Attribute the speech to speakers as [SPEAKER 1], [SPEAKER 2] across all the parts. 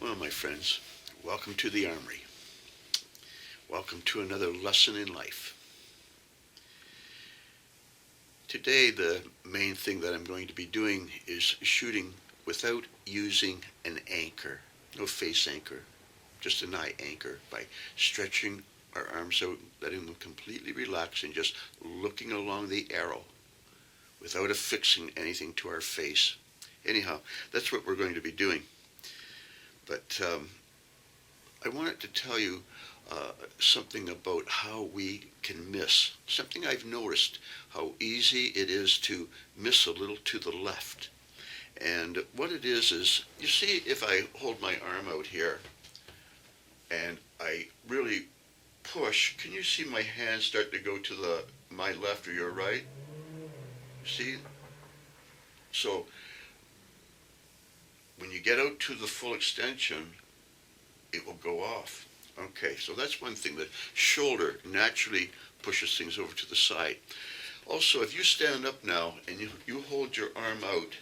[SPEAKER 1] Well, my friends, welcome to the Armory. Welcome to another lesson in life. Today, the main thing that I'm going to be doing is shooting without using an anchor. No face anchor, just an eye anchor, by stretching our arms out, letting them completely relax and just looking along the arrow without affixing anything to our face. Anyhow, that's what we're going to be doing. But I wanted to tell you something about how we can miss. Something I've noticed, how easy it is to miss a little to the left. And what it is, you see, if I hold my arm out here and I really push, can you see my hand start to go to my left or your right? See? So when you get out to the full extension, it will go off. Okay, so that's one thing. The shoulder naturally pushes things over to the side. Also, if you stand up now and you hold your arm out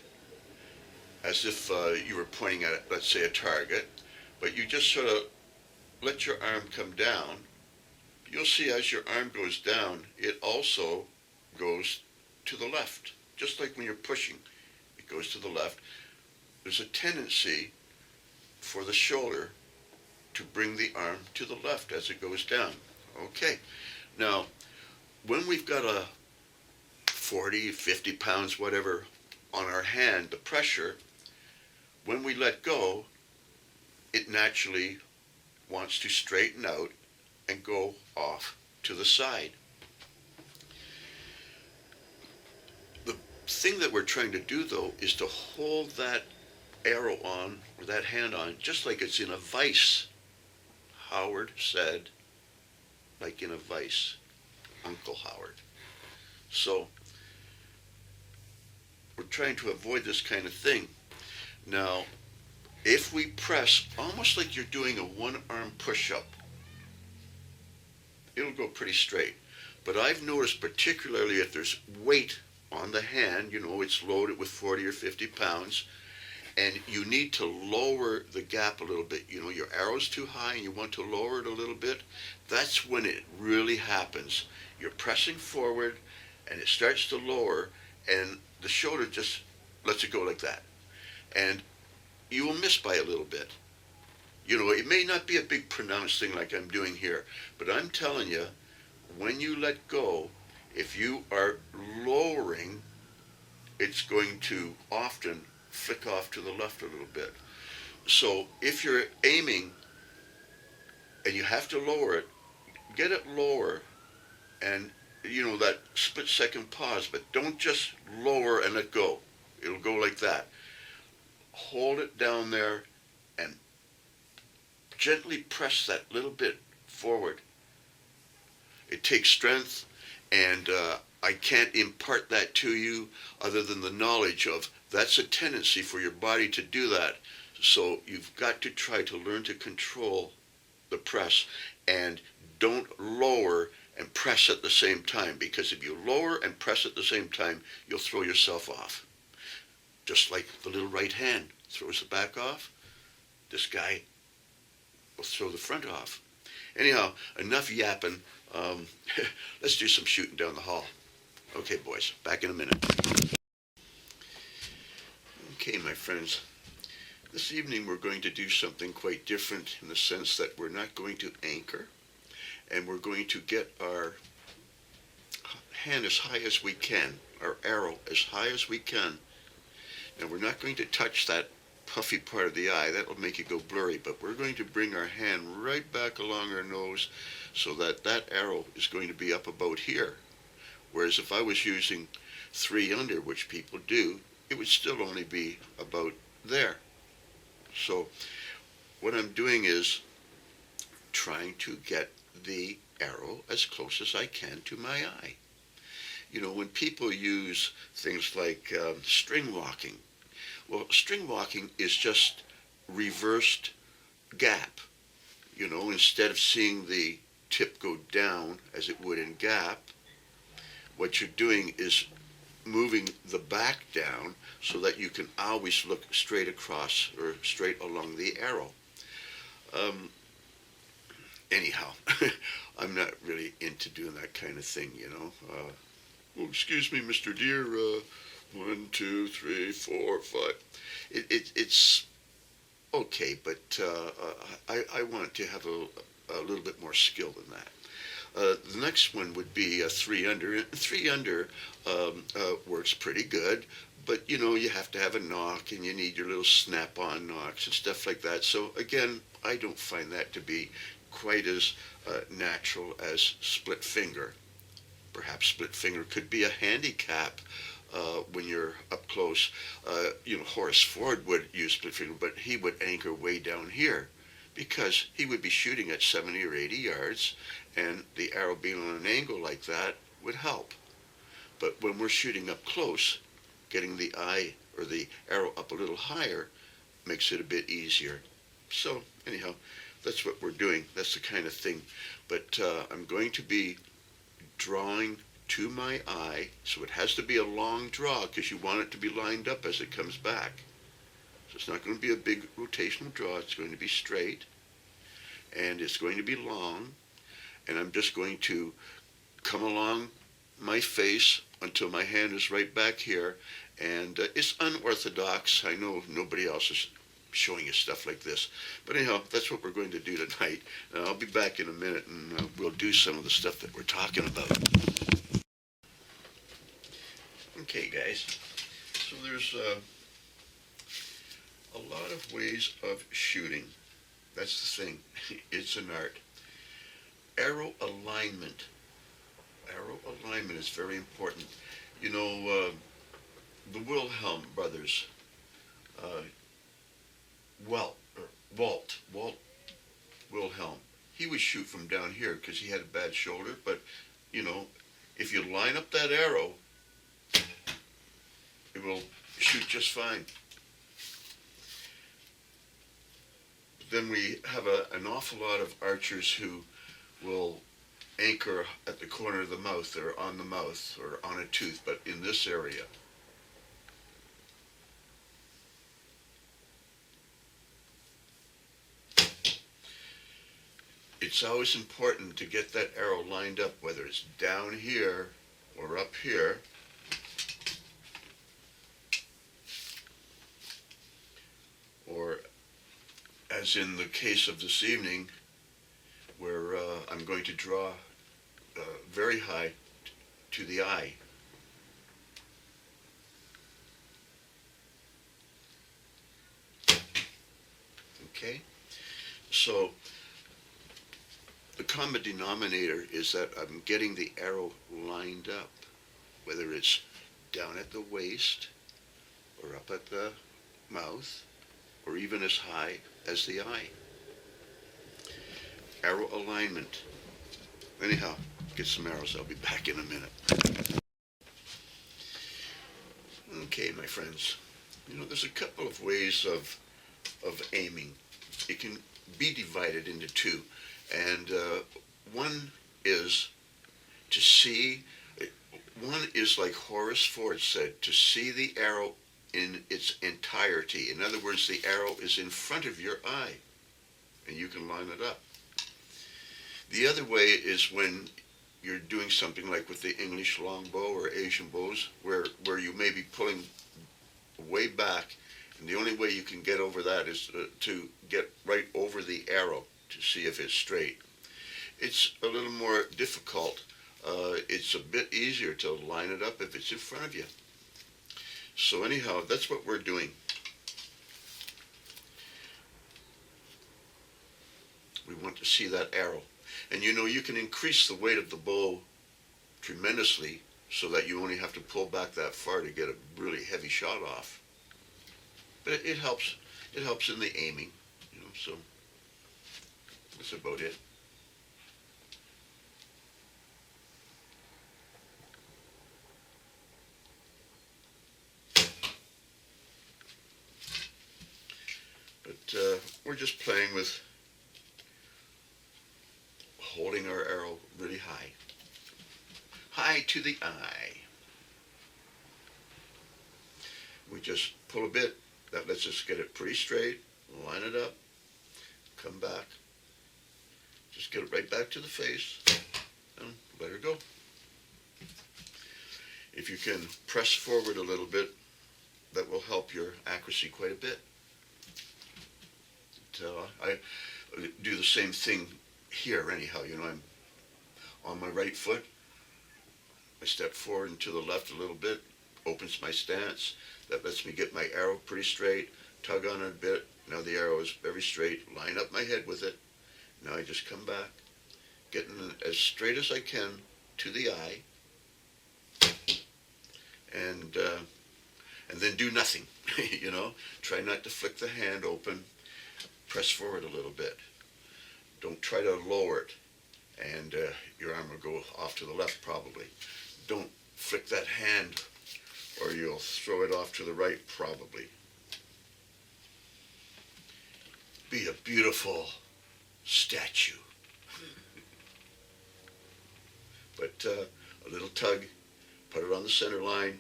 [SPEAKER 1] as if you were pointing at, let's say, a target, but you just sort of let your arm come down, you'll see as your arm goes down, it also goes to the left. Just like when you're pushing, it goes to the left. There's a tendency for the shoulder to bring the arm to the left as it goes down. Okay, now when we've got a 40, 50 pounds, whatever, on our hand, the pressure, when we let go, it naturally wants to straighten out and go off to the side. The thing that we're trying to do, though, is to hold that arrow on, or that hand on, just like it's in a vise. Howard said, like in a vise. Uncle Howard. So, we're trying to avoid this kind of thing. Now, if we press, almost like you're doing a one-arm push-up, it'll go pretty straight. But I've noticed, particularly if there's weight on the hand, it's loaded with 40 or 50 pounds, and you need to lower the gap a little bit. Your arrow's too high and you want to lower it a little bit. That's when it really happens. You're pressing forward and it starts to lower, and the shoulder just lets it go like that. And you will miss by a little bit. It may not be a big pronounced thing like I'm doing here, but I'm telling you, when you let go, if you are lowering, it's going to often flick off to the left a little bit. So if you're aiming and you have to lower it, get it lower, and that split second pause, but don't just lower and let go. It'll go like that. Hold it down there and gently press that little bit forward. It takes strength, and I can't impart that to you other than the knowledge of that's a tendency for your body to do that. So you've got to try to learn to control the press, and don't lower and press at the same time, because if you lower and press at the same time, you'll throw yourself off. Just like the little right hand throws the back off, this guy will throw the front off. Anyhow, enough yapping. Let's do some shooting down the hall. Okay, boys, back in a minute. Okay, my friends, this evening we're going to do something quite different, in the sense that we're not going to anchor, and we're going to get our hand as high as we can, our arrow as high as we can. Now, we're not going to touch that puffy part of the eye. That will make it go blurry, but we're going to bring our hand right back along our nose so that that arrow is going to be up about here. Whereas if I was using 3 under, which people do, it would still only be about there. So what I'm doing is trying to get the arrow as close as I can to my eye. When people use things like string walking, well, string walking is just reversed gap. Instead of seeing the tip go down as it would in gap, what you're doing is moving the back down so that you can always look straight across or straight along the arrow. Um, anyhow, I'm not really into doing that kind of thing, you know. Oh, excuse me, Mr. Deer. 1, 2, 3, 4, 5. It's okay, but I want to have a little bit more skill than that. The next one would be a 3 under. 3 under works pretty good, but you know you have to have a knock and you need your little snap-on knocks and stuff like that. So again, I don't find that to be quite as natural as split finger. Perhaps split finger could be a handicap when you're up close. You know, Horace Ford would use split finger, but he would anchor way down here because he would be shooting at 70 or 80 yards, and the arrow being on an angle like that would help. But when we're shooting up close, getting the eye or the arrow up a little higher makes it a bit easier. So anyhow, that's what we're doing. That's the kind of thing. But I'm going to be drawing to my eye, so it has to be a long draw because you want it to be lined up as it comes back. So it's not going to be a big rotational draw. It's going to be straight, and it's going to be long, and I'm just going to come along my face until my hand is right back here. And it's unorthodox. I know nobody else is showing you stuff like this. But anyhow, that's what we're going to do tonight. I'll be back in a minute, and we'll do some of the stuff that we're talking about. Okay, guys. So there's a lot of ways of shooting. That's the thing. It's an art. Arrow alignment. Arrow alignment is very important. You know, the Wilhelm brothers, Walt Wilhelm, he would shoot from down here because he had a bad shoulder, but, you know, if you line up that arrow, it will shoot just fine. Then we have an awful lot of archers who will anchor at the corner of the mouth or on the mouth or on a tooth, but in this area. It's always important to get that arrow lined up, whether it's down here or up here. Or, as in the case of this evening, where I'm going to draw very high to the eye. Okay? So, the common denominator is that I'm getting the arrow lined up, whether it's down at the waist or up at the mouth or even as high as the eye. Arrow alignment. Anyhow, get some arrows. I'll be back in a minute. Okay, my friends. You know, there's a couple of ways of aiming. It can be divided into two. And one is to see, one is like Horace Ford said, to see the arrow in its entirety. In other words, the arrow is in front of your eye, and you can line it up. The other way is when you're doing something like with the English longbow or Asian bows, where you may be pulling way back, and the only way you can get over that is to get right over the arrow to see if it's straight. It's a little more difficult. It's a bit easier to line it up if it's in front of you. So anyhow, that's what we're doing. We want to see that arrow. And you know, you can increase the weight of the bow tremendously so that you only have to pull back that far to get a really heavy shot off. But it helps. It helps in the aiming, you know, so that's about it. But we're just playing with holding our arrow really high. High to the eye. We just pull a bit. That lets us get it pretty straight, line it up, come back, just get it right back to the face, and let her go. If you can press forward a little bit, that will help your accuracy quite a bit. I do the same thing here anyhow. I'm on my right foot. I step forward and to the left a little bit, opens my stance. That lets me get my arrow pretty straight, tug on it a bit. Now the arrow is very straight, line up my head with it. Now I just come back, getting as straight as I can to the eye, and then do nothing. Try not to flick the hand open. Press forward a little bit. Don't try to lower it, and your arm will go off to the left probably. Don't flick that hand, or you'll throw it off to the right probably. Be a beautiful statue. But a little tug, put it on the center line,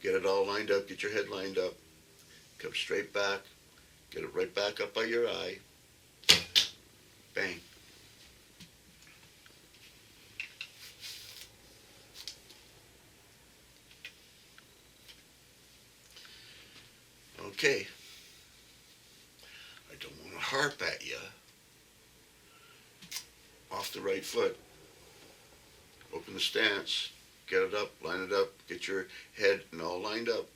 [SPEAKER 1] get it all lined up, get your head lined up, come straight back, get it right back up by your eye, bang. Okay, I don't want to harp at you. Off the right foot, open the stance, get it up, line it up, get your head and all lined up,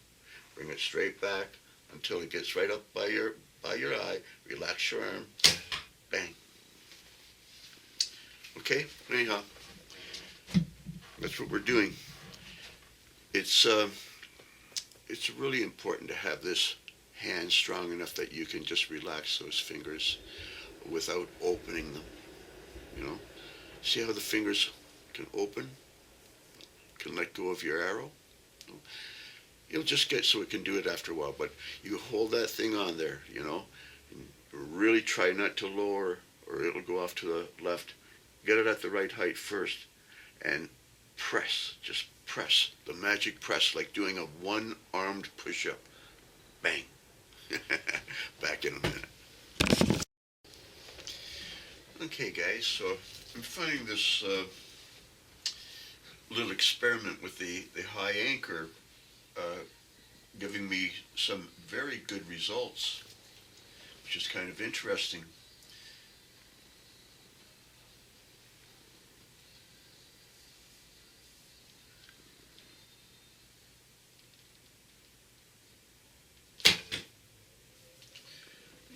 [SPEAKER 1] bring it straight back until it gets right up by your eye, relax your arm, bang. Okay, anyhow, that's what we're doing. It's really important to have this hand strong enough that you can just relax those fingers without opening them. See how the fingers can open, can let go of your arrow? You'll just get so it can do it after a while, but you hold that thing on there, and really try not to lower or it'll go off to the left. Get it at the right height first and press, just press, the magic press, like doing a one-armed push-up. Bang. Back in a minute. Okay, guys, so I'm finding this little experiment with the high anchor giving me some very good results, which is kind of interesting.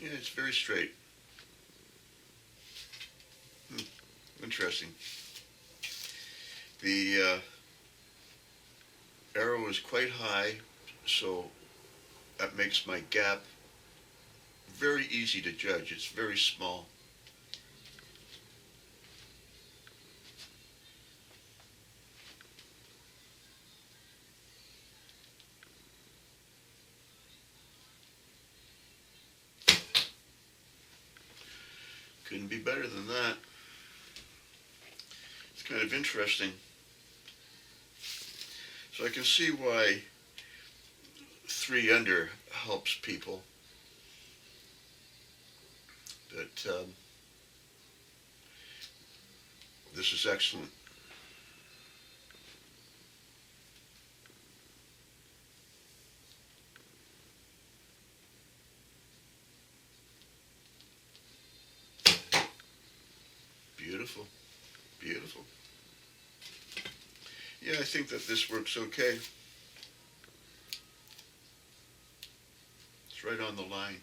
[SPEAKER 1] Yeah, it's very straight. Interesting. The arrow is quite high, so that makes my gap very easy to judge. It's very small. Couldn't be better than that. It's kind of interesting. So I can see why 3 under helps people. But this is excellent. Beautiful, beautiful. Yeah, I think that this works okay. It's right on the line.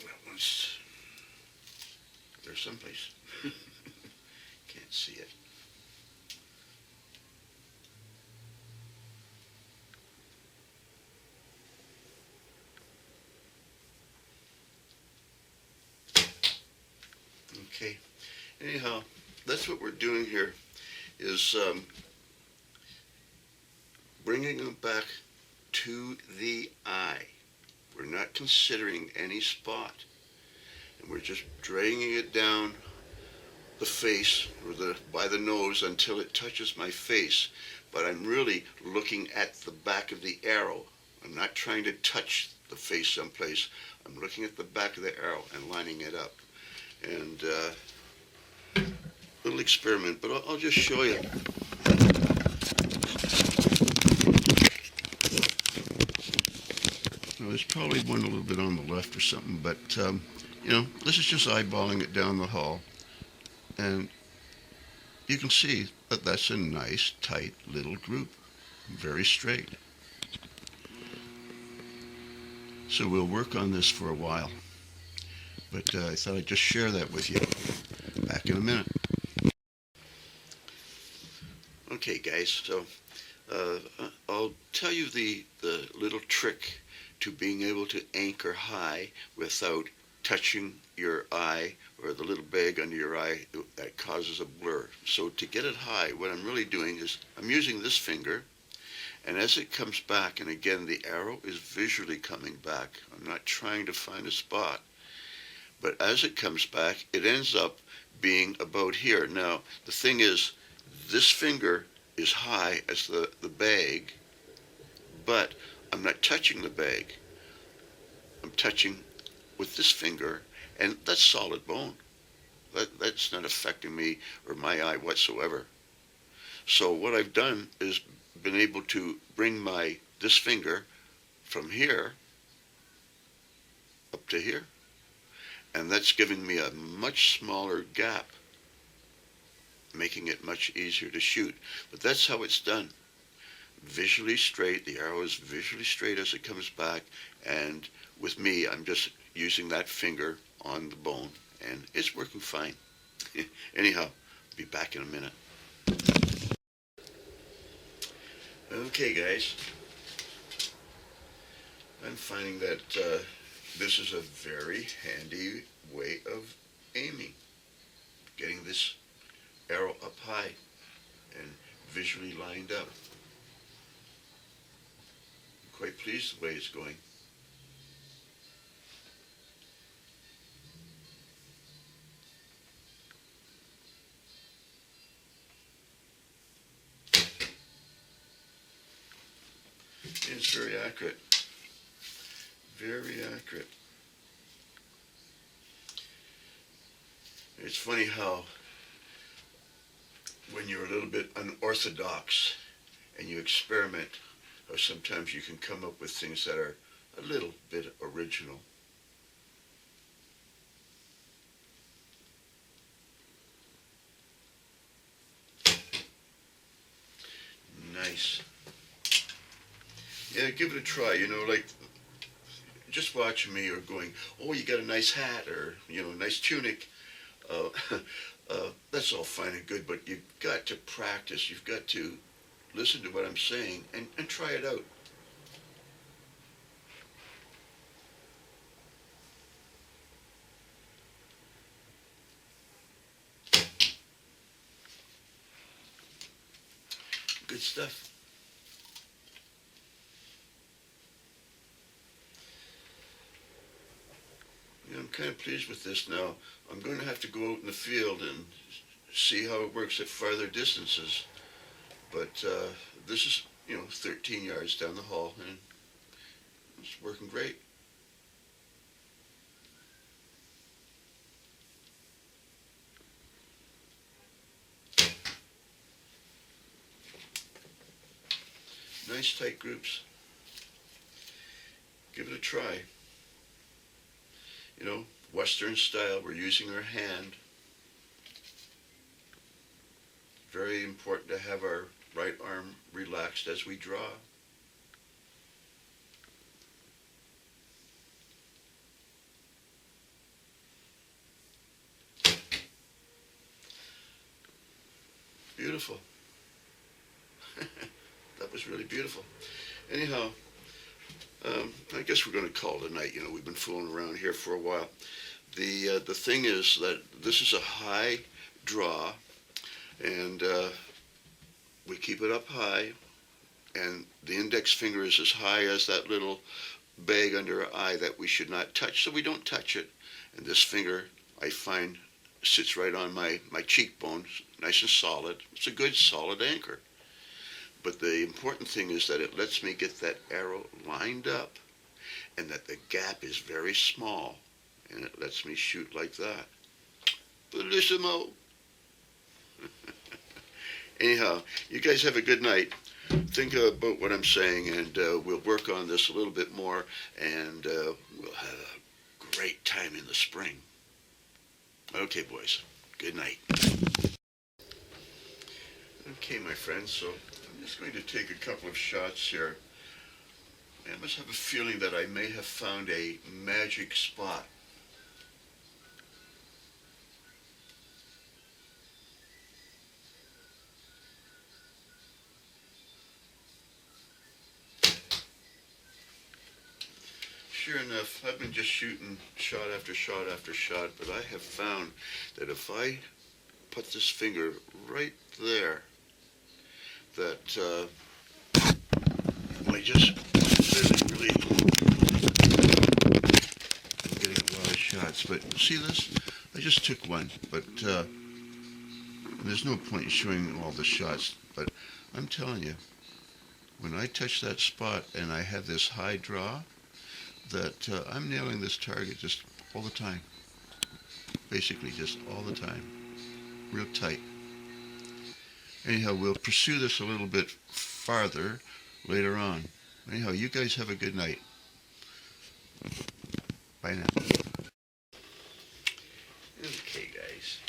[SPEAKER 1] That one's there someplace. Can't see it. Okay. Anyhow, that's what we're doing here, is bringing them back to the eye. We're not considering any spot. and we're just dragging it down the face or by the nose until it touches my face. But I'm really looking at the back of the arrow. I'm not trying to touch the face someplace. I'm looking at the back of the arrow and lining it up. And little experiment, but I'll just show you. Now, there's probably one a little bit on the left or something, but this is just eyeballing it down the hall, and you can see that that's a nice, tight little group, very straight. So we'll work on this for a while, but I thought I'd just share that with you. Back in a minute. Okay, guys, so I'll tell you the little trick to being able to anchor high without touching your eye or the little bag under your eye that causes a blur. So to get it high, what I'm really doing is I'm using this finger, and as it comes back, and again the arrow is visually coming back, I'm not trying to find a spot, but as it comes back it ends up being about here. Now the thing is, this finger is high as the bag, but I'm not touching the bag. I'm touching with this finger, and that's solid bone. That's not affecting me or my eye whatsoever. So what I've done is been able to bring this finger from here up to here, and that's giving me a much smaller gap, making it much easier to shoot. But that's how it's done. Visually straight, the arrow is visually straight as it comes back, and with me, I'm just using that finger on the bone, and it's working fine. Anyhow, I'll be back in a minute. Okay, guys, I'm finding that this is a very handy way of aiming, getting this arrow up high and visually lined up. I'm quite pleased the way it's going. It's very accurate. Very accurate. It's funny how when you're a little bit unorthodox and you experiment, or sometimes you can come up with things that are a little bit original. Nice. Yeah, give it a try, like just watching me or going, oh, you got a nice hat or, nice tunic. That's all fine and good, but you've got to practice. You've got to listen to what I'm saying and try it out. Good stuff. I'm kind of pleased with this now. I'm going to have to go out in the field and see how it works at farther distances. But this is, 13 yards down the hall, and it's working great. Nice tight groups. Give it a try. Western style, we're using our hand. Very important to have our right arm relaxed as we draw. Beautiful. That was really beautiful. Anyhow, I guess we're going to call it a night. We've been fooling around here for a while. The thing is that this is a high draw, and we keep it up high, and the index finger is as high as that little bag under our eye that we should not touch, so we don't touch it. And this finger, I find, sits right on my cheekbone, nice and solid. It's a good solid anchor. But the important thing is that it lets me get that arrow lined up and that the gap is very small, and it lets me shoot like that. Bellissimo. Anyhow, you guys have a good night. Think about what I'm saying, and we'll work on this a little bit more, and we'll have a great time in the spring. Okay, boys. Good night. Okay, my friends, so I'm just going to take a couple of shots here. I must have a feeling that I may have found a magic spot. Sure enough, I've been just shooting shot after shot after shot, but I have found that if I put this finger right there, that I just really, I'm getting a lot of shots. But see this? I just took one, but there's no point in showing all the shots, but I'm telling you, when I touch that spot and I have this high draw, that I'm nailing this target just all the time. Basically, just all the time. Real tight. Anyhow, we'll pursue this a little bit farther later on. Anyhow, you guys have a good night. Bye now. Okay, guys.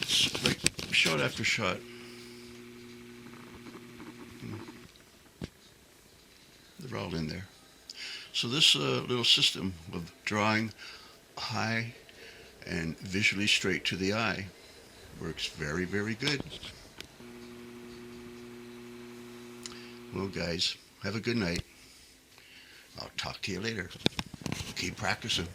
[SPEAKER 1] It's like shot after shot. They're all in there. So this little system of drawing high and visually straight to the eye works very, very good. Well, guys, have a good night. I'll talk to you later. Keep practicing.